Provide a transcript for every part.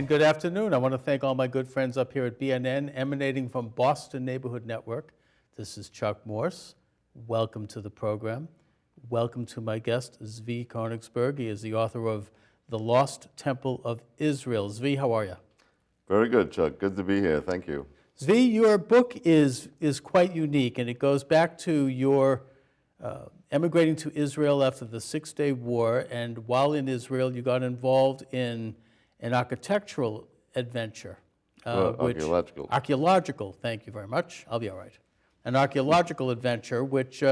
And good afternoon. I want to thank all my good friends up here at BNN, emanating from Boston Neighborhood Network. This is Chuck Morse. Welcome to the program. Welcome to my guest, Zvi Koenigsberg. He is the author of The Lost Temple of Israel. Zvi, how are you? Very good, Chuck. Good to be here. Thank you. Zvi, your book is quite unique, and it goes back to your emigrating to Israel after the Six-Day War, and while in Israel, you got involved in an architectural adventure. Archeological. Archeological, thank you very much. I'll be all right. An archeological adventure which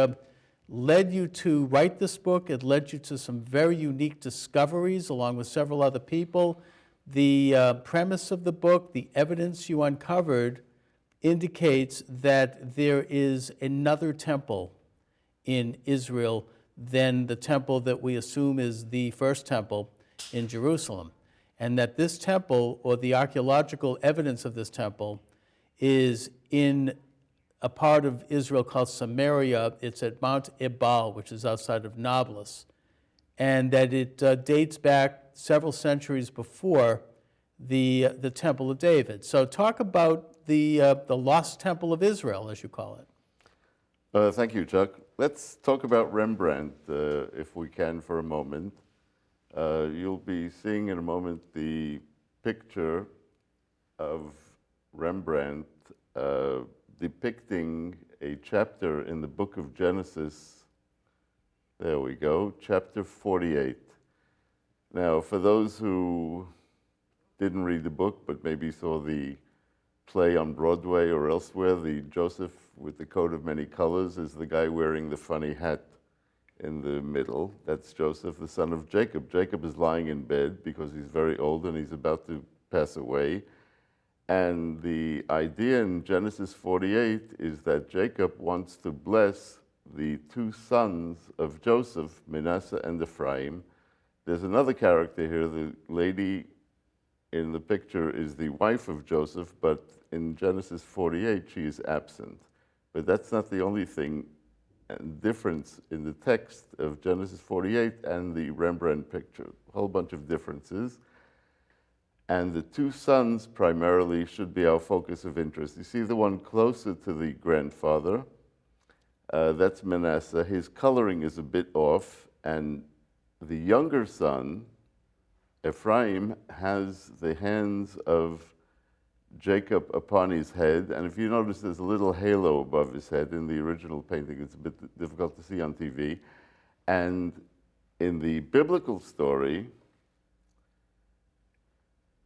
led you to write this book. It led you to some very unique discoveries along with several other people. The premise of the book, the evidence you uncovered, indicates that there is another temple in Israel than the temple that we assume is the first temple in Jerusalem. And that this temple, or the archeological evidence of this temple, is in a part of Israel called Samaria. It's at Mount Ebal, which is outside of Nablus. And that it dates back several centuries before the Temple of David. So talk about the lost Temple of Israel, as you call it. Thank you, Chuck. Let's talk about Rembrandt, if we can, for a moment. You'll be seeing in a moment the picture of Rembrandt depicting a chapter in the book of Genesis. There we go, chapter 48. Now, for those who didn't read the book, but maybe saw the play on Broadway or elsewhere, the Joseph with the coat of many colors is the guy wearing the funny hat in the middle. That's Joseph, the son of Jacob. Jacob is lying in bed because he's very old and he's about to pass away. And the idea in Genesis 48 is that Jacob wants to bless the two sons of Joseph, Manasseh and Ephraim. There's another character here. The lady in the picture is the wife of Joseph, but in Genesis 48, she is absent. But that's not the only thing and difference in the text of Genesis 48 and the Rembrandt picture. A whole bunch of differences. And the two sons primarily should be our focus of interest. You see the one closer to the grandfather, that's Manasseh. His coloring is a bit off, and the younger son, Ephraim, has the hands of Jacob upon his head, and if you notice there's a little halo above his head. In the original painting it's a bit difficult to see on TV. And in the biblical story,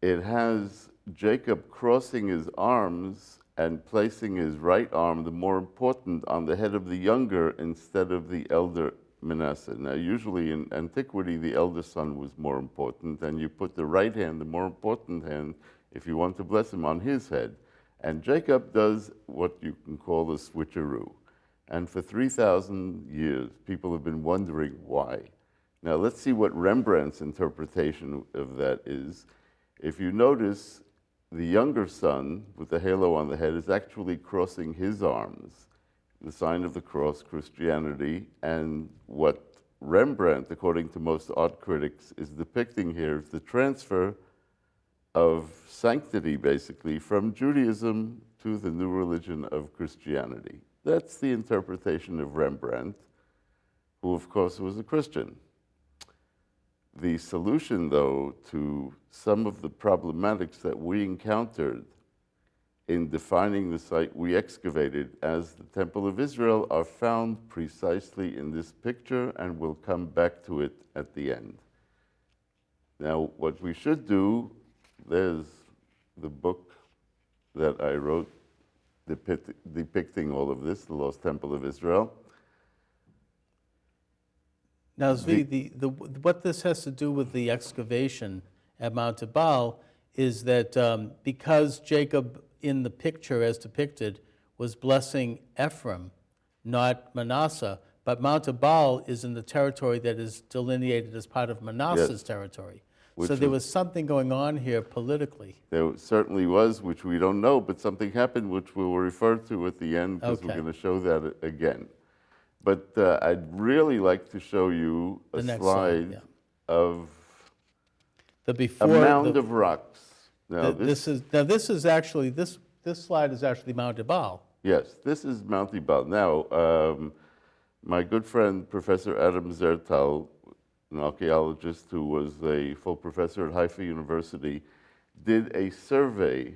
it has Jacob crossing his arms and placing his right arm, the more important, on the head of the younger instead of the elder Manasseh. Now, usually in antiquity, the elder son was more important, and you put the right hand, the more important hand, if you want to bless him, on his head. And Jacob does what you can call a switcheroo. And for 3,000 years, people have been wondering why. Now, let's see what Rembrandt's interpretation of that is. If you notice, the younger son with the halo on the head is actually crossing his arms, the sign of the cross, Christianity, and what Rembrandt, according to most art critics, is depicting here is the transfer of sanctity, basically, from Judaism to the new religion of Christianity. That's the interpretation of Rembrandt, who, of course, was a Christian. The solution, though, to some of the problematics that we encountered in defining the site we excavated as the Temple of Israel are found precisely in this picture, and we'll come back to it at the end. Now, what we should do, there's the book that I wrote depicting all of this, The Lost Temple of Israel. Now, Zvi, what this has to do with the excavation at Mount Ebal is that because Jacob, in the picture as depicted, was blessing Ephraim, not Manasseh, but Mount Ebal is in the territory that is delineated as part of Manasseh's territory. So there was something going on here politically. There certainly was, which we don't know, but something happened which we'll refer to at the end, because we're going to show that again. But I'd really like to show you a slide of the a mound of rocks. Now This is actually, this slide is actually Mount Ebal. yes, this is Mount Ebal. Now, my good friend, Professor Adam Zertal, an archaeologist who was a full professor at Haifa University, did a survey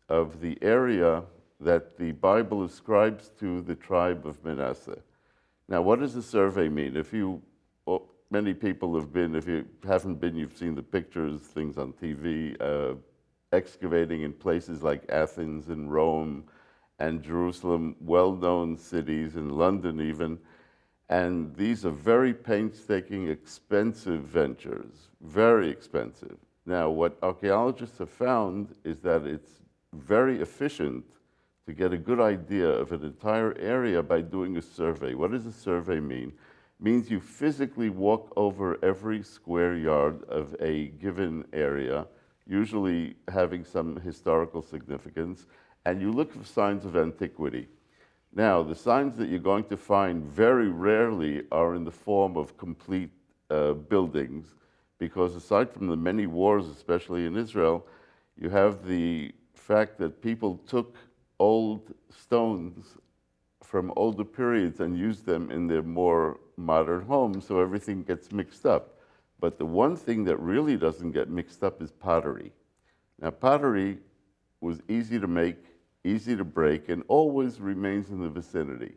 of the area that the Bible ascribes to the tribe of Manasseh. Now, what does a survey mean? Many people have been, if you haven't been, you've seen the pictures, things on TV, excavating in places like Athens and Rome and Jerusalem, well-known cities, in London even. And these are very painstaking, expensive ventures, very expensive. Now, what archaeologists have found is that it's very efficient to get a good idea of an entire area by doing a survey. What does a survey mean? It means you physically walk over every square yard of a given area, usually having some historical significance, and you look for signs of antiquity. Now, the signs that you're going to find very rarely are in the form of complete buildings, because aside from the many wars, especially in Israel, you have the fact that people took old stones from older periods and used them in their more modern homes, so everything gets mixed up. But the one thing that really doesn't get mixed up is pottery. Now, pottery was easy to make, easy to break, and always remains in the vicinity.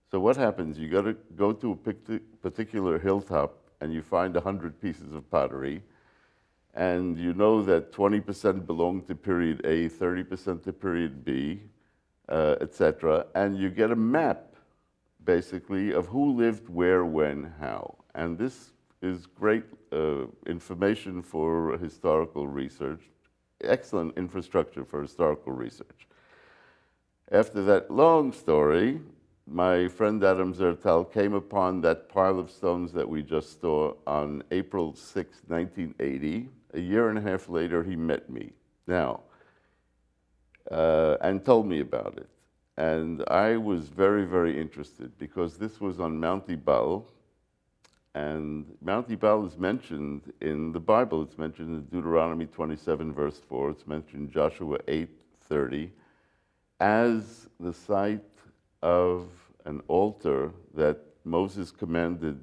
So what happens? You got to go to a particular hilltop and you find 100 pieces of pottery, and you know that 20% belong to period A, 30% to period B, etc. And you get a map, basically, of who lived where, when, how. And this is great information for historical research, excellent infrastructure for historical research. After that long story, my friend Adam Zertal came upon that pile of stones that we just saw on April 6, 1980. A year and a half later, he met me now and told me about it. And I was very, very interested because this was on Mount Ebal. And Mount Ebal is mentioned in the Bible. It's mentioned in Deuteronomy 27, verse 4. It's mentioned in Joshua 8:30 as the site of an altar that Moses commanded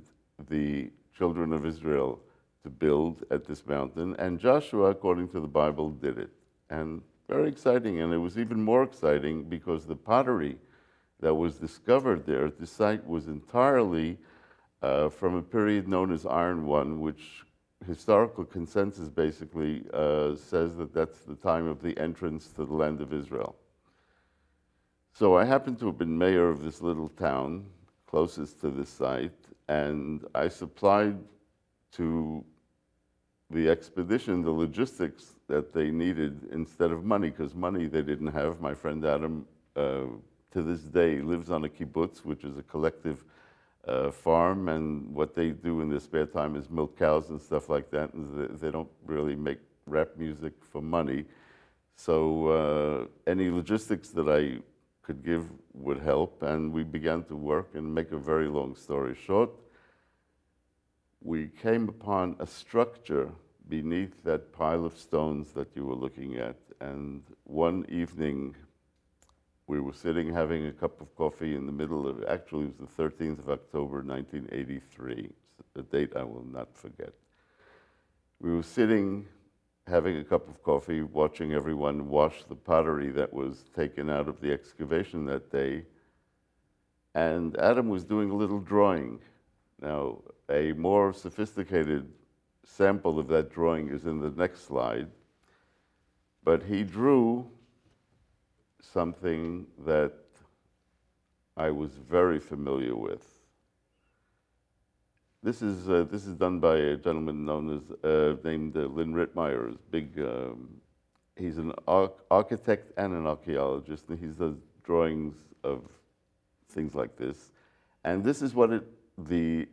the children of Israel to build at this mountain. And Joshua, according to the Bible, did it. And very exciting. And it was even more exciting because the pottery that was discovered there at the site was entirely from a period known as Iron One, which historical consensus basically says that that's the time of the entrance to the land of Israel. So I happened to have been mayor of this little town closest to this site, and I supplied to the expedition the logistics that they needed instead of money, because money they didn't have. My friend Adam, to this day, lives on a kibbutz, which is a collective farm, and what they do in their spare time is milk cows and stuff like that, and they don't really make rap music for money. So any logistics that I could give would help, and we began to work. And make a very long story short, we came upon a structure beneath that pile of stones that you were looking at. And one evening, we were sitting having a cup of coffee in the middle of, actually it was the 13th of October, 1983, a date I will not forget. We were sitting having a cup of coffee, watching everyone wash the pottery that was taken out of the excavation that day. And Adam was doing a little drawing. Now, a more sophisticated sample of that drawing is in the next slide. But he drew something that I was very familiar with. This is done by a gentleman known as named Lynn Rittmeyer. He's an architect and an archaeologist, and he does drawings of things like this. And this is what the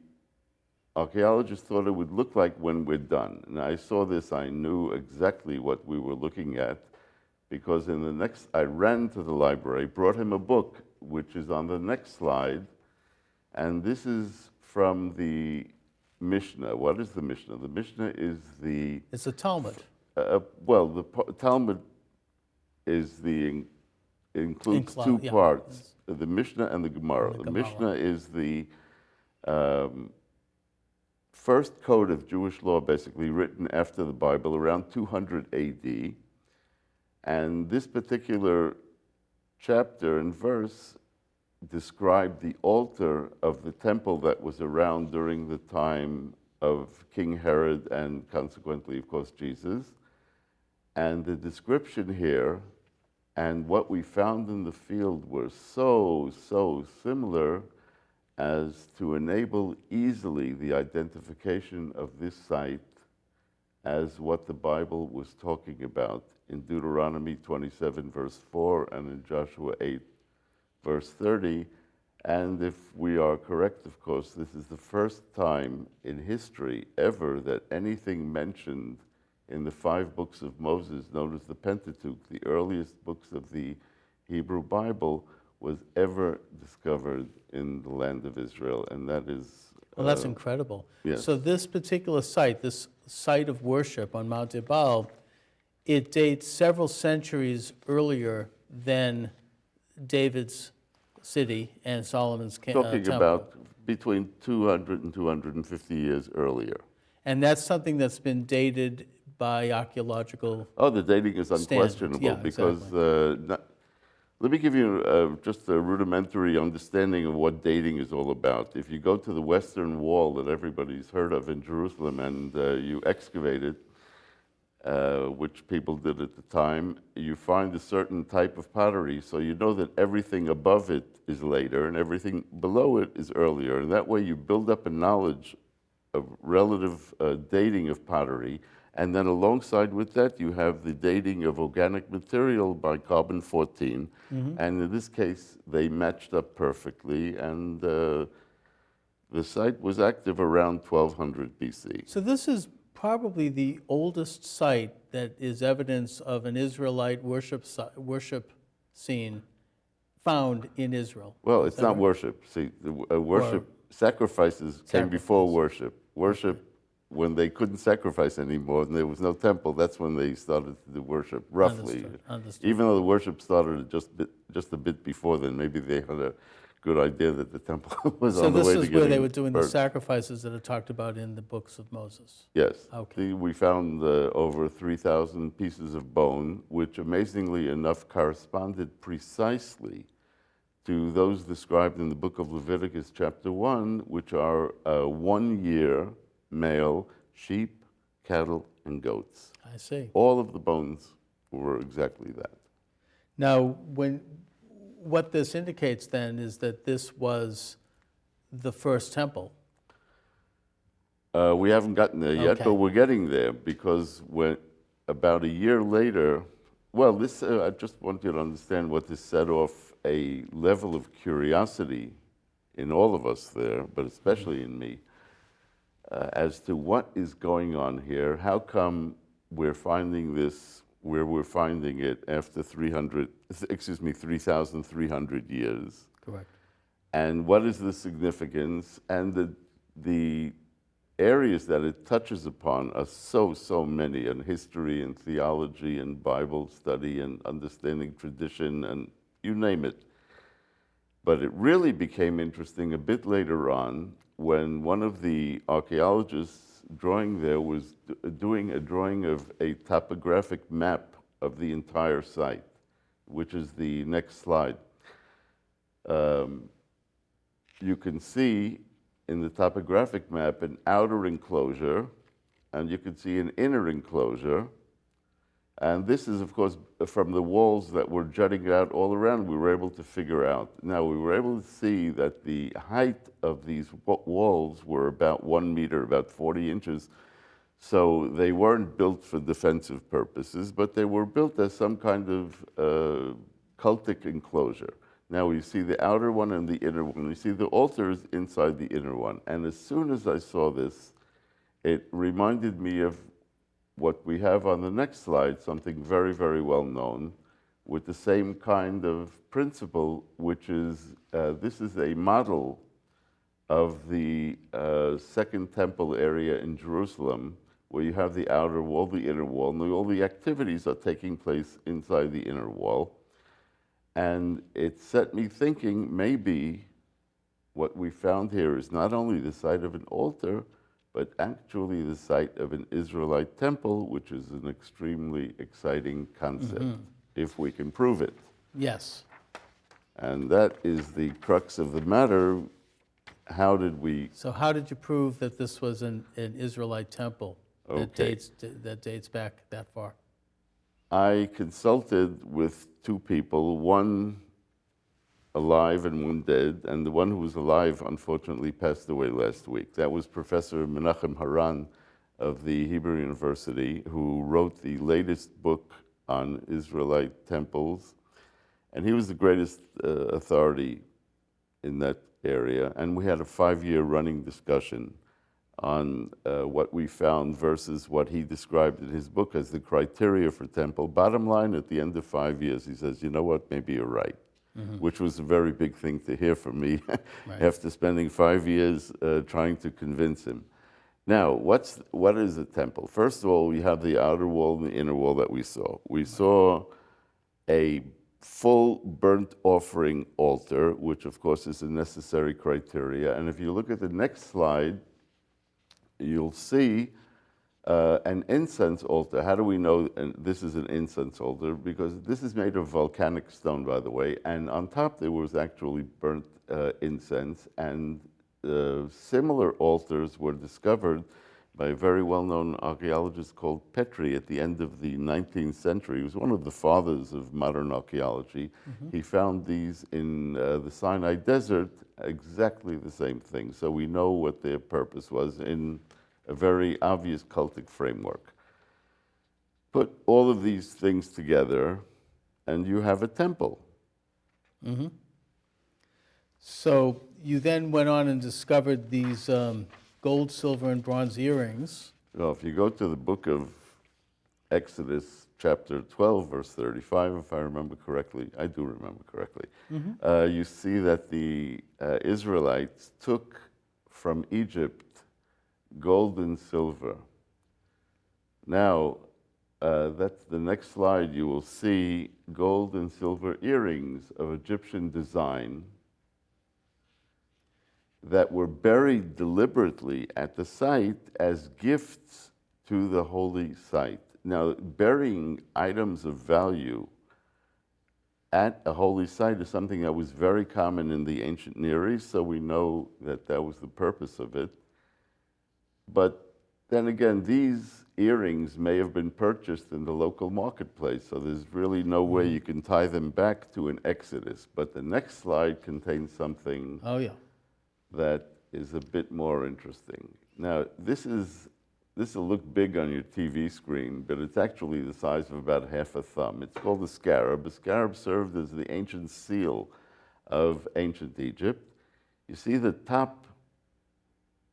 archaeologist thought it would look like when we're done. And I saw this, I knew exactly what we were looking at, because I ran to the library, brought him a book, which is on the next slide, and this is from the Mishnah. What is the Mishnah? The Mishnah is It's a Talmud. Well, the Talmud includes two Yeah. parts: the Mishnah and the Gemara. And the The Gemara. Mishnah is the first code of Jewish law, basically written after the Bible, around 200 A.D. And this particular chapter and verse described the altar of the temple that was around during the time of King Herod and consequently, of course, Jesus. And the description here and what we found in the field were so similar as to enable easily the identification of this site as what the Bible was talking about in Deuteronomy 27, verse 4, and in Joshua 8, verse 30. And if we are correct, of course, this is the first time in history ever that anything mentioned in the 5 books of Moses, known as the Pentateuch, the earliest books of the Hebrew Bible, was ever discovered in the land of Israel. And that is... Well, that's incredible. Yes. So this particular site, this site of worship on Mount Ebal, it dates several centuries earlier than David's city and Solomon's temple. talking about between 200 and 250 years earlier. And that's something that's been dated by archaeological... Oh, the dating is unquestionable Yeah, because exactly. let me give you just a rudimentary understanding of what dating is all about. If you go to the Western Wall that everybody's heard of in Jerusalem and you excavate it, which people did at the time, you find a certain type of pottery, so you know that everything above it is later and everything below it is earlier. And that way you build up a knowledge of relative dating of pottery. And then alongside with that, you have the dating of organic material by carbon-14. And in this case, they matched up perfectly. And the site was active around 1200 BC. So this is probably the oldest site that is evidence of an Israelite worship scene found in Israel. Well, it's not worship. See, sacrifices came before worship. Worship, when they couldn't sacrifice anymore and there was no temple, that's when they started to do worship, roughly. Understood. Even though the worship started just a bit before then, maybe they had a good idea that the temple was on the way to getting... So this is where they were doing the burnt. sacrifices that are talked about in the books of Moses? Yes. Okay. We found over 3,000 pieces of bone, which amazingly enough corresponded precisely to those described in the book of Leviticus chapter 1, which are 1 year male sheep, cattle, and goats. I see. All of the bones were exactly that. Now, what this indicates then is that this was the first temple. We haven't gotten there yet, Okay. but we're getting there because about a year later, well, I just want you to understand what this set off a level of curiosity in all of us there, but especially in me, as to what is going on here. How come we're finding this where we're finding it after 3,300 years? Correct. And what is the significance? And the areas that it touches upon are so many, in history and theology and Bible study and understanding tradition and you name it. But it really became interesting a bit later on when one of the archaeologists drawing there was doing a drawing of a topographic map of the entire site, which is the next slide. You can see in the topographic map an outer enclosure, and you can see an inner enclosure. And this is, of course, from the walls that were jutting out all around, we were able to figure out. Now, we were able to see that the height of these walls were about 1 meter, about 40 inches. So they weren't built for defensive purposes, but they were built as some kind of cultic enclosure. Now we see the outer one and the inner one. We see the altars inside the inner one. And as soon as I saw this, it reminded me of what we have on the next slide, something very, very well known, with the same kind of principle, which is, this is a model of the Second Temple area in Jerusalem, where you have the outer wall, the inner wall, and all the activities are taking place inside the inner wall. And it set me thinking, maybe what we found here is not only the site of an altar, but actually the site of an Israelite temple, which is an extremely exciting concept, if we can prove it. Yes. And that is the crux of the matter. How did we... So how did you prove that this was an Israelite temple that dates back that far? I consulted with two people, one alive and one dead, and the one who was alive unfortunately passed away last week. That was Professor Menachem Haran of the Hebrew University, who wrote the latest book on Israelite temples, and he was the greatest authority in that area. And we had a 5-year running discussion on what we found versus what he described in his book as the criteria for temple. Bottom line, at the end of 5 years, he says, you know what, maybe you're right, which was a very big thing to hear from me after spending 5 years trying to convince him. Now, what is a temple? First of all, we have the outer wall and the inner wall that we saw. We saw a full burnt offering altar, which of course is a necessary criteria. And if you look at the next slide, you'll see an incense altar. How do we know this is an incense altar? Because this is made of volcanic stone, by the way, and on top there was actually burnt incense, and similar altars were discovered by a very well-known archaeologist called Petrie at the end of the 19th century. He was one of the fathers of modern archaeology. He found these in the Sinai desert, exactly the same thing. So we know what their purpose was in a very obvious cultic framework. Put all of these things together, and you have a temple. So you then went on and discovered these gold, silver, and bronze earrings. Well, if you go to the book of Exodus, chapter 12, verse 35, if I remember correctly, I do remember correctly, you see that the Israelites took from Egypt gold and silver. Now, that's the next slide. You will see gold and silver earrings of Egyptian design that were buried deliberately at the site as gifts to the holy site. Now, burying items of value at a holy site is something that was very common in the ancient Near East, so we know that that was the purpose of it. But then again, these earrings may have been purchased in the local marketplace, so there's really no way you can tie them back to an Exodus. But the next slide contains something that is a bit more interesting. Now, this will look big on your TV screen, but it's actually the size of about half a thumb. It's called the Scarab. The Scarab served as the ancient seal of ancient Egypt. You see the top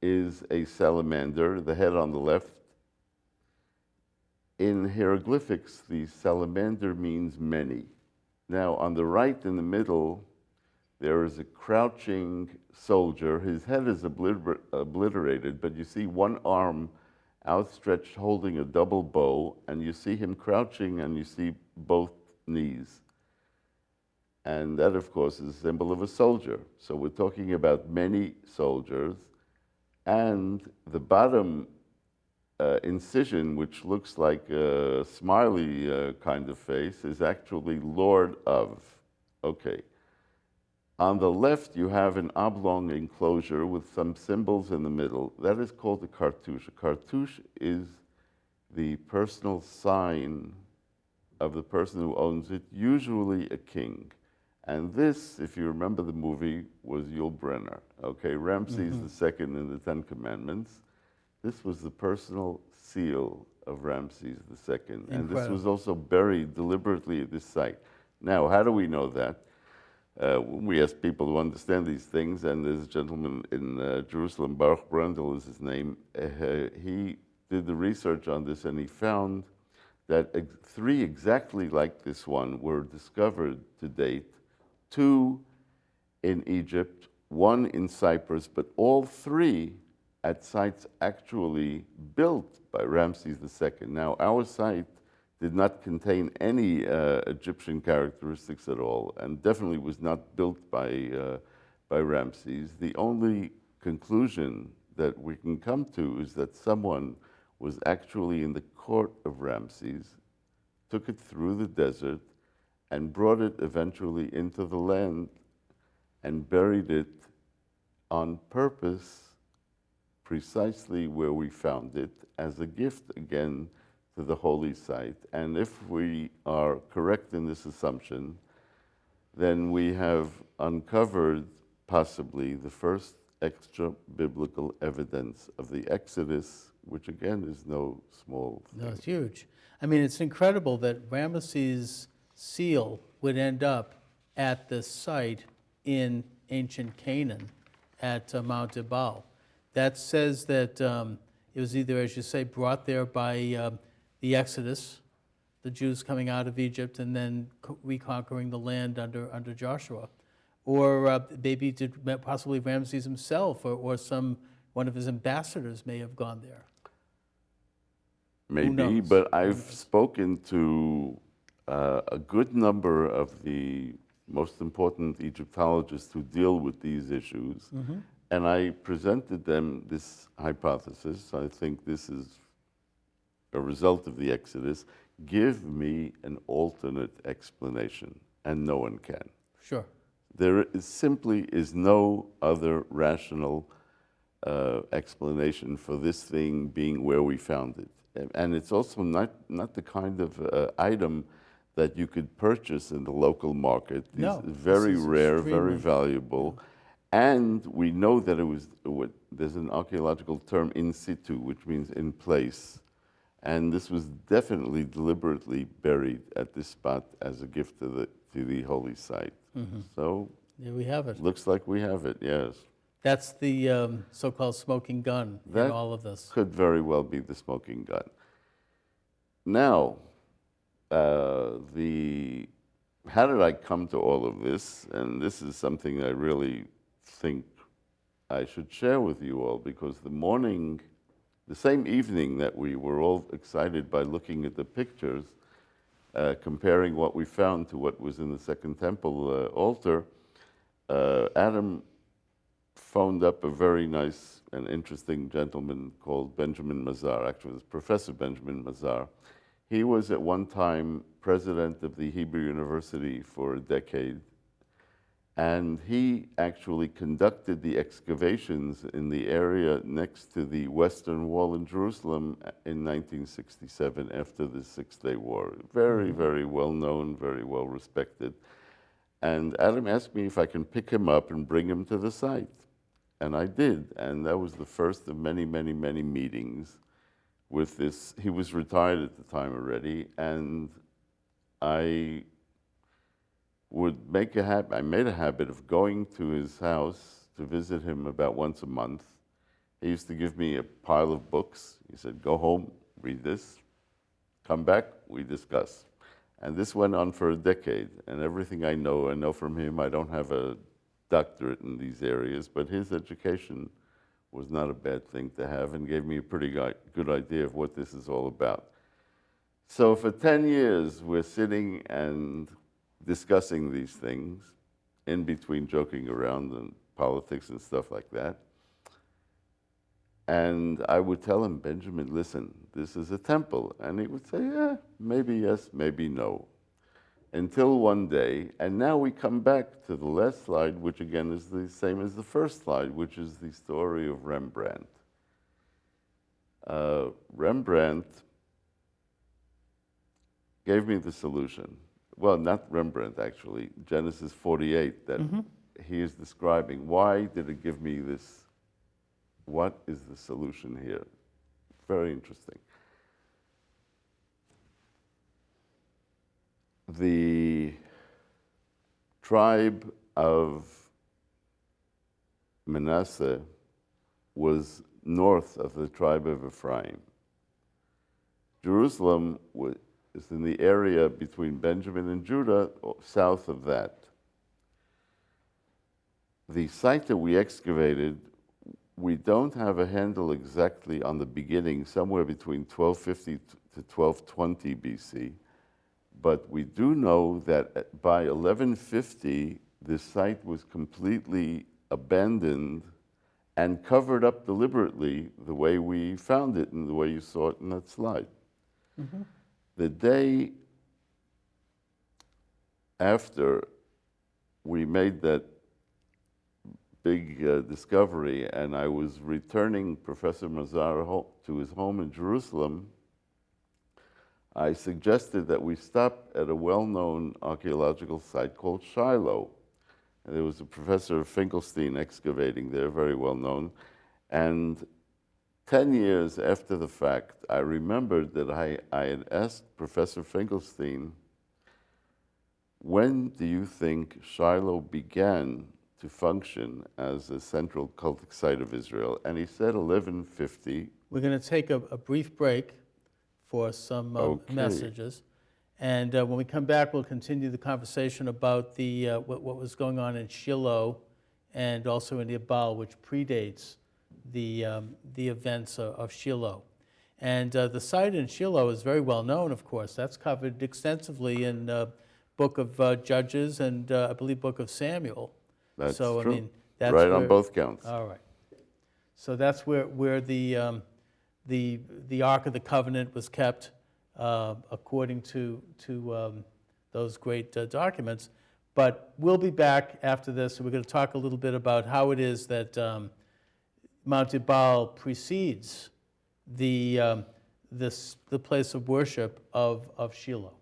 is a salamander, the head on the left. In hieroglyphics, the salamander means many. Now, on the right in the middle, there is a crouching soldier. His head is obliterated, but you see one arm outstretched holding a double bow, and you see him crouching, and you see both knees. And that, of course, is a symbol of a soldier. So we're talking about many soldiers. And the bottom incision, which looks like a smiley kind of face, is actually Lord of. Okay. On the left, you have an oblong enclosure with some symbols in the middle. That is called a cartouche. A cartouche is the personal sign of the person who owns it, usually a king. And this, if you remember the movie, was Yul Brynner. Okay, Ramses II in the Ten Commandments. This was the personal seal of Ramses II. And this was also buried deliberately at this site. Now, how do we know that? We ask people to understand these things, and there's a gentleman in Jerusalem, Baruch Brandel is his name. He did the research on this, and he found that 3 exactly like this one were discovered to date, 2 in Egypt, 1 in Cyprus, but all 3 at sites actually built by Ramses II. Now, our site did not contain any Egyptian characteristics at all, and definitely was not built by Ramses. The only conclusion that we can come to is that someone was actually in the court of Ramses, took it through the desert, and brought it eventually into the land and buried it on purpose, precisely where we found it, as a gift again to the holy site. And if we are correct in this assumption, then we have uncovered possibly the first extra-biblical evidence of the Exodus, which again is no small thing. No, it's huge. I mean, it's incredible that Ramesses' seal would end up at the site in ancient Canaan at Mount Ebal. That says that it was either, as you say, brought there by the Exodus, the Jews coming out of Egypt and then reconquering the land under Joshua, or maybe possibly Ramses himself, or one of his ambassadors may have gone there. Maybe, but I've spoken to a good number of the most important Egyptologists who deal with these issues, and I presented them this hypothesis. I think this is a result of the Exodus. Give me an alternate explanation, and no one can. Sure. There simply is no other rational explanation for this thing being where we found it. And it's also not the kind of item that you could purchase in the local market. No, It's very rare, very extremely valuable. And we know that it was, there's an archeological term, in situ, which means in place. And this was definitely deliberately buried at this spot as a gift to the holy site. So There we have it. looks like we have it, yes. That's the so-called smoking gun in all of this. Could very well be the smoking gun. Now, how did I come to all of this? And this is something I really think I should share with you all, because the same evening that we were all excited by looking at the pictures, comparing what we found to what was in the Second Temple altar, Adam phoned up a very nice and interesting gentleman called Benjamin Mazar. Actually, it was Professor Benjamin Mazar. He was at one time president of the Hebrew University for a decade, and he actually conducted the excavations in the area next to the Western Wall in Jerusalem in 1967 after the Six-Day War. Very, very well known, very well respected. And Adam asked me if I can pick him up and bring him to the site. And I did, and that was the first of many, many, many meetings with this. He was retired at the time already, and I made a habit of going to his house to visit him about once a month. He used to give me a pile of books. He said, go home, read this, come back, we discuss. And this went on for a decade, and everything I know from him. I don't have a doctorate in these areas, but his education was not a bad thing to have and gave me a pretty good idea of what this is all about. So for 10 years, we're sitting and discussing these things, in between joking around and politics and stuff like that. And I would tell him, Benjamin, listen, this is a temple. And he would say, yeah, maybe yes, maybe no. Until one day, and now we come back to the last slide, which again is the same as the first slide, which is the story of Rembrandt. Rembrandt gave me the solution. Well, not Rembrandt, actually. Genesis 48 that he is describing. Why did it give me this? What is the solution here? Very interesting. The tribe of Manasseh was north of the tribe of Ephraim. Jerusalem is in the area between Benjamin and Judah, south of that. The site that we excavated we don't have a handle exactly on the beginning, somewhere between 1250 to 1220 BC, but we do know that by 1150, the site was completely abandoned and covered up deliberately the way we found it and the way you saw it in that slide. The day after we made that big discovery, and I was returning Professor Mazar to his home in Jerusalem, I suggested that we stop at a well-known archaeological site called Shiloh. And there was a Professor Finkelstein excavating there, very well known. And 10 years after the fact, I remembered that I had asked Professor Finkelstein, when do you think Shiloh began to function as a central cultic site of Israel? And he said 1150. We're going to take a brief break for some messages. And when we come back, we'll continue the conversation about the what was going on in Shiloh and also in Ebal, which predates the events of Shiloh. And the site in Shiloh is very well known, of course. That's covered extensively in Book of Judges and I believe Book of Samuel. That's so, true. I mean, that's right where, on both counts. All right. So that's where the Ark of the Covenant was kept, according to those great documents. But we'll be back after this, and we're going to talk a little bit about how it is that Mount Ebal precedes the place of worship of Shiloh.